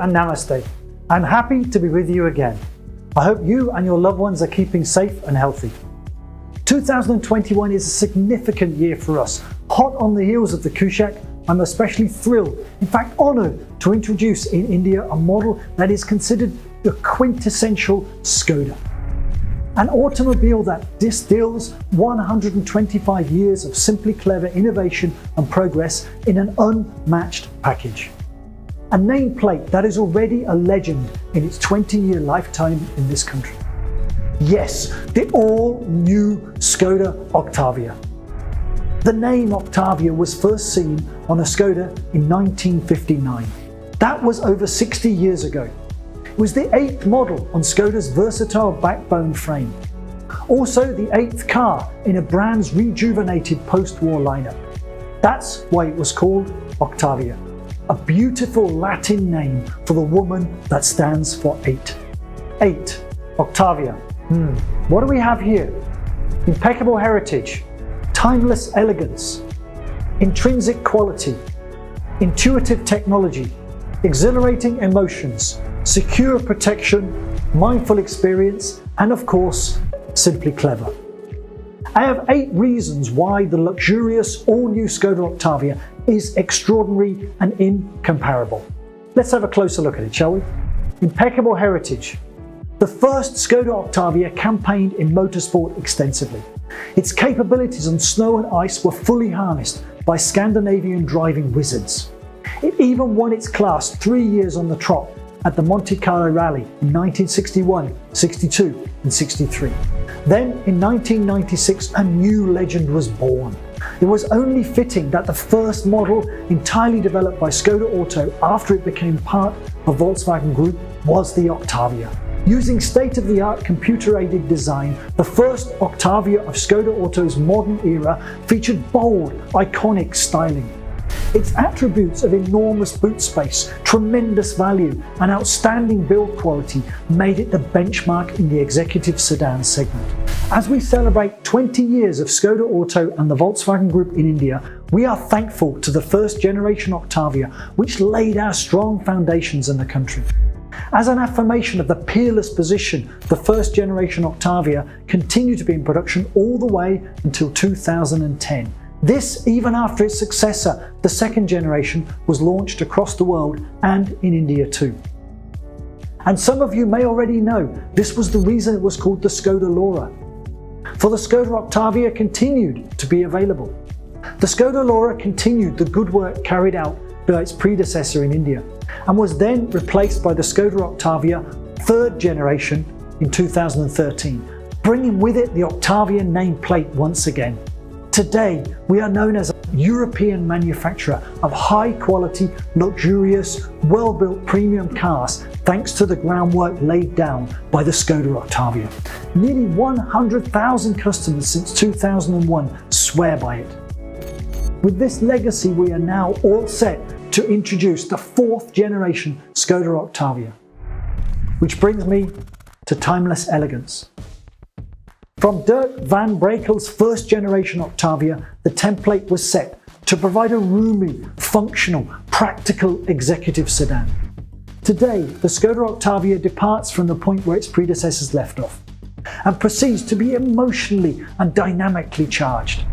and namaste. I'm happy to be with you again. I hope you and your loved ones are keeping safe and healthy. 2021 is a significant year for us. Hot on the heels of the Kushaq, I'm especially thrilled, in fact honoured, to introduce in India a model that is considered the quintessential ŠKODA. An automobile that distills 125 years of simply clever innovation and progress in an unmatched package. A nameplate that is already a legend in its 20-year lifetime in this country. Yes, the all-new ŠKODA OCTAVIA. The name Octavia was first seen on a ŠKODA in 1959. That was over 60 years ago. It was the 8th model on ŠKODA's versatile backbone frame. Also the 8th car in a brand's rejuvenated post-war lineup. That's why it was called Octavia. A beautiful Latin name for the woman that stands for 8. 8. Octavia. What do we have here? Impeccable heritage, timeless elegance, intrinsic quality, intuitive technology, exhilarating emotions, secure protection, mindful experience, and of course, simply clever. I have 8 reasons why the luxurious all-new ŠKODA Octavia is extraordinary and incomparable. Let's have a closer look at it, shall we? Impeccable heritage. The first ŠKODA Octavia campaigned in motorsport extensively. Its capabilities on snow and ice were fully harnessed by Scandinavian driving wizards. It even won its class 3 years on the trot at the Monte Carlo Rally in 1961, 62 and 63. Then in 1996 a new legend was born. It was only fitting that the first model entirely developed by ŠKODA Auto after it became part of Volkswagen Group was the Octavia. Using state-of-the-art computer-aided design, the first Octavia of ŠKODA Auto's modern era featured bold, iconic styling. Its attributes of enormous boot space, tremendous value, and outstanding build quality made it the benchmark in the executive sedan segment. As we celebrate 20 years of ŠKODA Auto and the Volkswagen Group in India, we are thankful to the first generation Octavia, which laid our strong foundations in the country. As an affirmation of the peerless position, the first generation Octavia continued to be in production all the way until 2010. This even after its successor, the second generation, was launched across the world and in India too. And some of you may already know this was the reason it was called the ŠKODA Laura. For the ŠKODA Octavia continued to be available. The ŠKODA Laura continued the good work carried out by its predecessor in India and was then replaced by the ŠKODA Octavia third generation in 2013, bringing with it the Octavia nameplate once again. Today, we are known as a European manufacturer of high-quality, luxurious, well-built premium cars thanks to the groundwork laid down by the ŠKODA Octavia. Nearly 100,000 customers since 2001 swear by it. With this legacy, we are now all set to introduce the 4th generation ŠKODA Octavia. Which brings me to timeless elegance. From Dirk van Brakel's first generation Octavia, the template was set to provide a roomy, functional, practical executive sedan. Today, the ŠKODA Octavia departs from the point where its predecessors left off and proceeds to be emotionally and dynamically charged.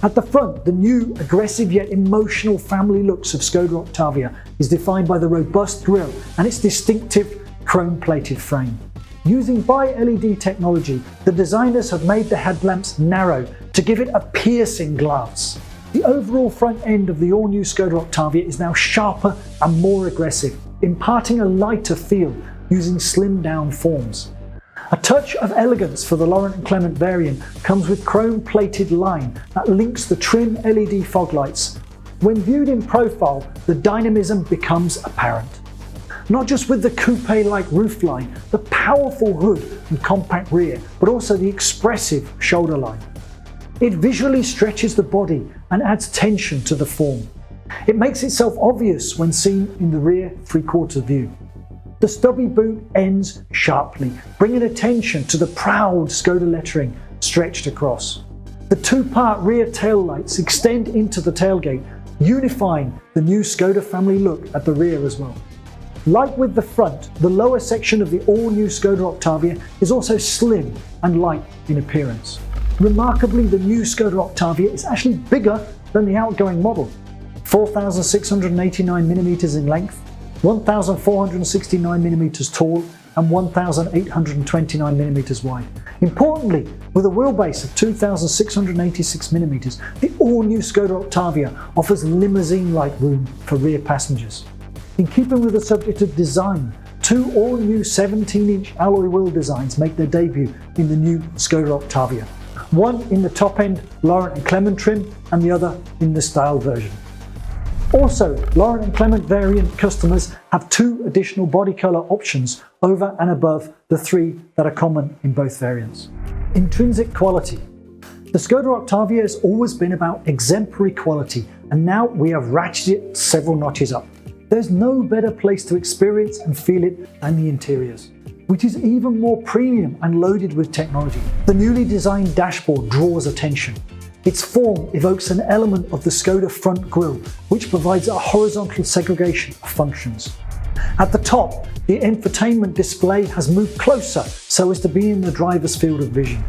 At the front, the new, aggressive yet emotional family looks of ŠKODA Octavia is defined by the robust grille and its distinctive chrome-plated frame. Using bi-LED technology, the designers have made the headlamps narrow to give it a piercing glance. The overall front end of the all-new ŠKODA Octavia is now sharper and more aggressive, imparting a lighter feel using slimmed-down forms. A touch of elegance for the Laurent and Clement variant comes with chrome-plated line that links the trim LED fog lights. When viewed in profile, the dynamism becomes apparent. Not just with the coupe-like roofline, the powerful hood and compact rear, but also the expressive shoulder line. It visually stretches the body and adds tension to the form. It makes itself obvious when seen in the rear three-quarter view. The stubby boot ends sharply, bringing attention to the proud ŠKODA lettering stretched across. The 2-part rear tail lights extend into the tailgate, unifying the new ŠKODA family look at the rear as well. Like with the front, the lower section of the all-new ŠKODA OCTAVIA is also slim and light in appearance. Remarkably, the new ŠKODA OCTAVIA is actually bigger than the outgoing model. 4,689mm in length, 1,469mm tall, and 1,829mm wide. Importantly, with a wheelbase of 2,686mm, the all-new ŠKODA OCTAVIA offers limousine-like room for rear passengers. In keeping with the subject of design, two all-new 17-inch alloy wheel designs make their debut in the new ŠKODA OCTAVIA. One in the top-end Laurent and Clement trim, and the other in the style version. Also, Laurent and Clement variant customers have two additional body colour options over and above the three that are common in both variants. Intrinsic quality. The ŠKODA OCTAVIA has always been about exemplary quality, and now we have ratcheted it several notches up. There's no better place to experience and feel it than the interiors, which is even more premium and loaded with technology. The newly designed dashboard draws attention. Its form evokes an element of the ŠKODA front grille, which provides a horizontal segregation of functions. At the top, the infotainment display has moved closer so as to be in the driver's field of vision.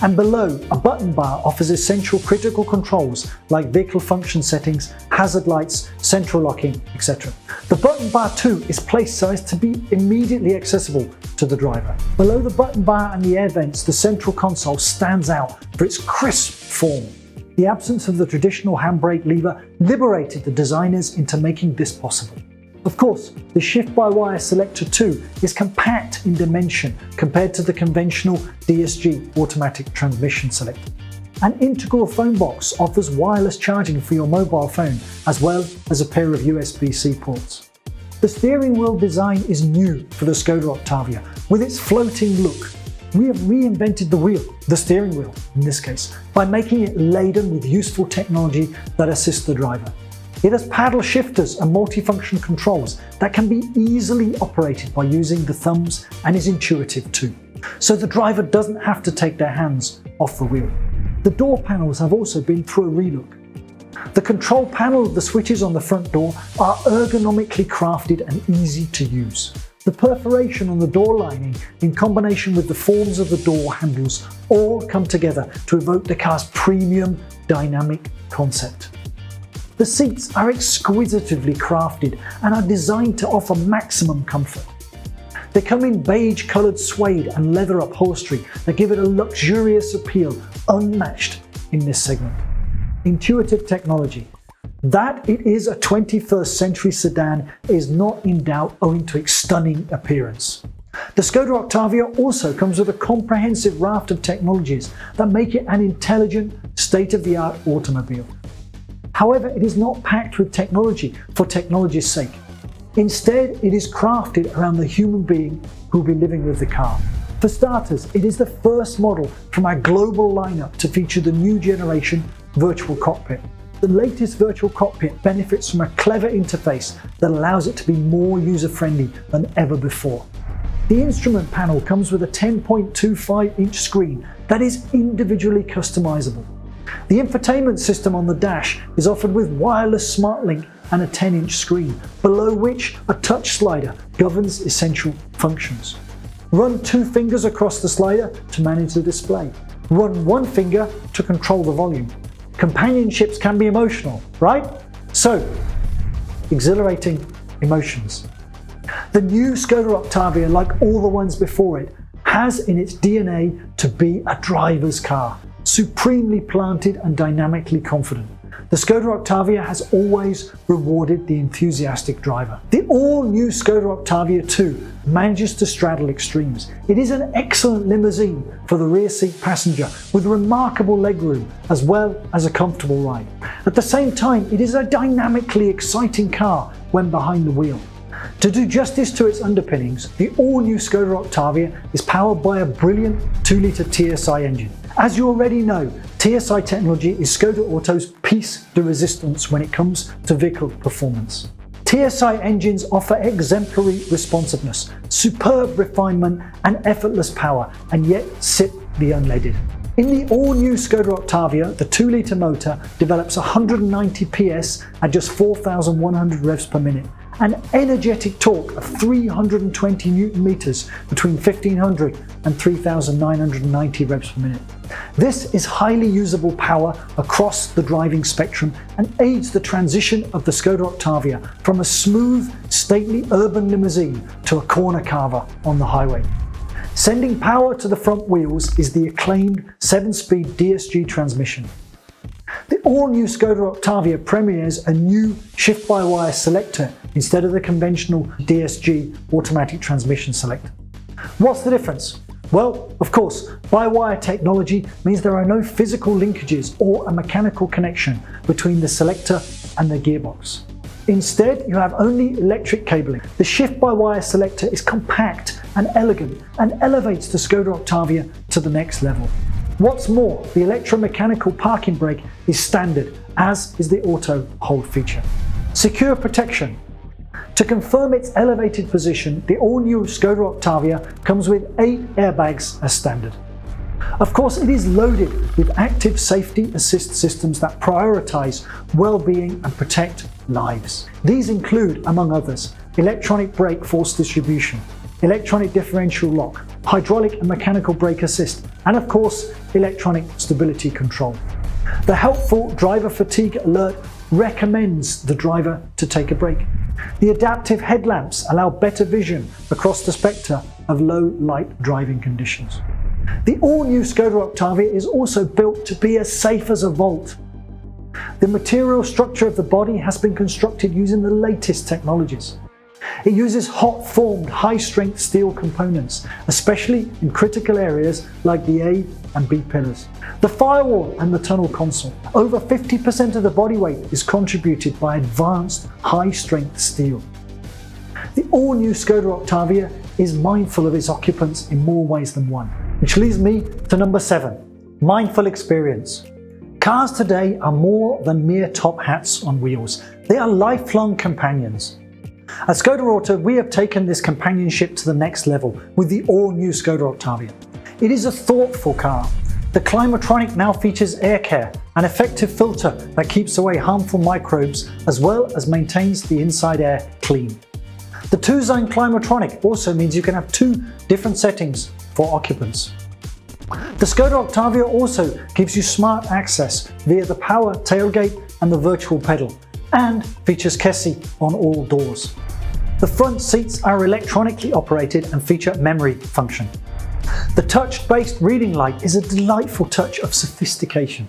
And below, a button bar offers essential critical controls like vehicle function settings, hazard lights, central locking, etc. The button bar too is placed so as to be immediately accessible to the driver. Below the button bar and the air vents, the central console stands out for its crisp form. The absence of the traditional handbrake lever liberated the designers into making this possible. Of course, the shift-by-wire selector 2 is compact in dimension compared to the conventional DSG automatic transmission selector. An integral phone box offers wireless charging for your mobile phone, as well as a pair of USB-C ports. The steering wheel design is new for the ŠKODA OCTAVIA, with its floating look. We have reinvented the steering wheel in this case, by making it laden with useful technology that assists the driver. It has paddle shifters and multifunction controls that can be easily operated by using the thumbs and is intuitive too, so the driver doesn't have to take their hands off the wheel. The door panels have also been through a relook. The control panel of the switches on the front door are ergonomically crafted and easy to use. The perforation on the door lining, in combination with the forms of the door handles, all come together to evoke the car's premium dynamic concept. The seats are exquisitely crafted and are designed to offer maximum comfort. They come in beige-coloured suede and leather upholstery that give it a luxurious appeal unmatched in this segment. Intuitive technology. That it is a 21st century sedan is not in doubt owing to its stunning appearance. The ŠKODA OCTAVIA also comes with a comprehensive raft of technologies that make it an intelligent, state-of-the-art automobile. However, it is not packed with technology for technology's sake. Instead, it is crafted around the human being who will be living with the car. For starters, it is the first model from our global lineup to feature the new generation virtual cockpit. The latest virtual cockpit benefits from a clever interface that allows it to be more user-friendly than ever before. The instrument panel comes with a 10.25-inch screen that is individually customizable. The infotainment system on the dash is offered with wireless SmartLink and a 10-inch screen, below which a touch slider governs essential functions. Run 2 fingers across the slider to manage the display. Run 1 finger to control the volume. Companionships can be emotional, right? So, exhilarating emotions. The new ŠKODA OCTAVIA, like all the ones before it, has in its DNA to be a driver's car, supremely planted and dynamically confident. The ŠKODA OCTAVIA has always rewarded the enthusiastic driver. The all-new ŠKODA OCTAVIA 2 manages to straddle extremes. It is an excellent limousine for the rear seat passenger with remarkable legroom as well as a comfortable ride. At the same time, it is a dynamically exciting car when behind the wheel. To do justice to its underpinnings, the all-new ŠKODA OCTAVIA is powered by a brilliant 2-litre TSI engine. As you already know, TSI technology is ŠKODA Auto's piece de resistance when it comes to vehicle performance. TSI engines offer exemplary responsiveness, superb refinement and effortless power, and yet sit the unleaded. In the all-new ŠKODA OCTAVIA, the 2-litre motor develops 190 PS at just 4,100 revs per minute, an energetic torque of 320 Newton meters between 1500 and 3990 revs per minute. This is highly usable power across the driving spectrum and aids the transition of the ŠKODA OCTAVIA from a smooth, stately urban limousine to a corner carver on the highway. Sending power to the front wheels is the acclaimed 7-speed DSG transmission. The all-new ŠKODA OCTAVIA premieres a new shift-by-wire selector instead of the conventional DSG automatic transmission selector. What's the difference? Well, of course, by-wire technology means there are no physical linkages or a mechanical connection between the selector and the gearbox. Instead, you have only electric cabling. The shift-by-wire selector is compact and elegant and elevates the ŠKODA OCTAVIA to the next level. What's more, the electromechanical parking brake is standard, as is the auto hold feature. Secure protection. To confirm its elevated position, the all-new ŠKODA OCTAVIA comes with 8 airbags as standard. Of course, it is loaded with active safety assist systems that prioritize well-being and protect lives. These include, among others, electronic brake force distribution, electronic differential lock, hydraulic and mechanical brake assist, and of course, electronic stability control. The helpful driver fatigue alert recommends the driver to take a break. The adaptive headlamps allow better vision across the spectre of low light driving conditions. The all-new ŠKODA OCTAVIA is also built to be as safe as a vault. The material structure of the body has been constructed using the latest technologies. It uses hot-formed, high-strength steel components, especially in critical areas like the A and B pillars. The firewall and the tunnel console. Over 50% of the body weight is contributed by advanced, high-strength steel. The all-new ŠKODA OCTAVIA is mindful of its occupants in more ways than one. Which leads me to number 7, mindful experience. Cars today are more than mere top hats on wheels. They are lifelong companions. At ŠKODA Auto, we have taken this companionship to the next level with the all-new ŠKODA OCTAVIA. It is a thoughtful car. The Climatronic now features air care, an effective filter that keeps away harmful microbes as well as maintains the inside air clean. The 2-zone Climatronic also means you can have 2 different settings for occupants. The ŠKODA OCTAVIA also gives you smart access via the power tailgate and the virtual pedal, and features KESI on all doors. The front seats are electronically operated and feature memory function. The touch-based reading light is a delightful touch of sophistication.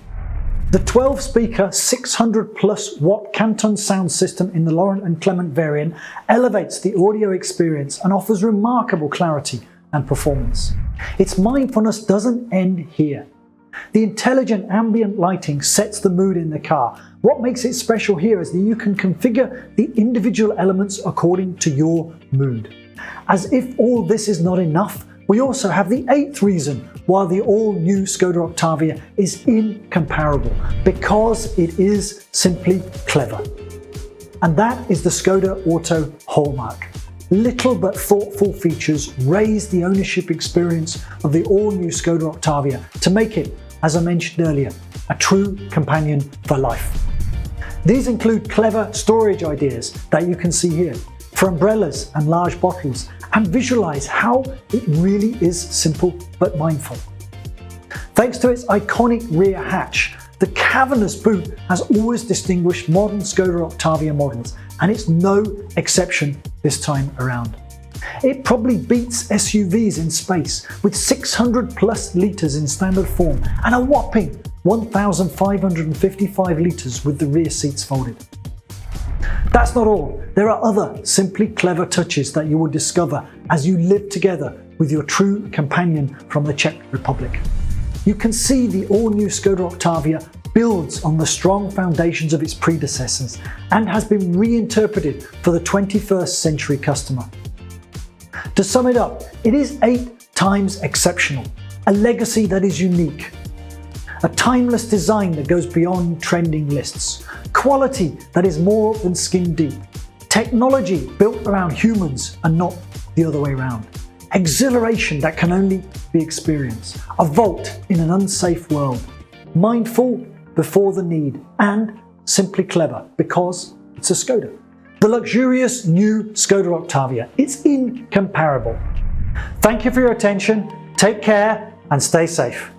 The 12-speaker 600+ watt Canton sound system in the Laurent and Clement variant elevates the audio experience and offers remarkable clarity and performance. Its mindfulness doesn't end here. The intelligent ambient lighting sets the mood in the car. What makes it special here is that you can configure the individual elements according to your mood. As if all this is not enough, we also have the 8th reason why the all-new ŠKODA OCTAVIA is incomparable, because it is simply clever. And that is the ŠKODA Auto hallmark. Little but thoughtful features raise the ownership experience of the all-new ŠKODA OCTAVIA to make it, as I mentioned earlier, a true companion for life. These include clever storage ideas that you can see here, for umbrellas and large bottles, and visualize how it really is simple but mindful. Thanks to its iconic rear hatch, the cavernous boot has always distinguished modern ŠKODA OCTAVIA models, and it's no exception this time around. It probably beats SUVs in space, with 600+ litres in standard form and a whopping 1,555 litres with the rear seats folded. That's not all. There are other simply clever touches that you will discover as you live together with your true companion from the Czech Republic. You can see the all-new ŠKODA OCTAVIA builds on the strong foundations of its predecessors and has been reinterpreted for the 21st century customer. To sum it up, it is 8 times exceptional, a legacy that is unique, a timeless design that goes beyond trending lists, quality that is more than skin deep, technology built around humans and not the other way around, exhilaration that can only be experienced, a vault in an unsafe world, mindful before the need, and simply clever because it's a ŠKODA. The luxurious new ŠKODA OCTAVIA. It's incomparable. Thank you for your attention, take care and stay safe.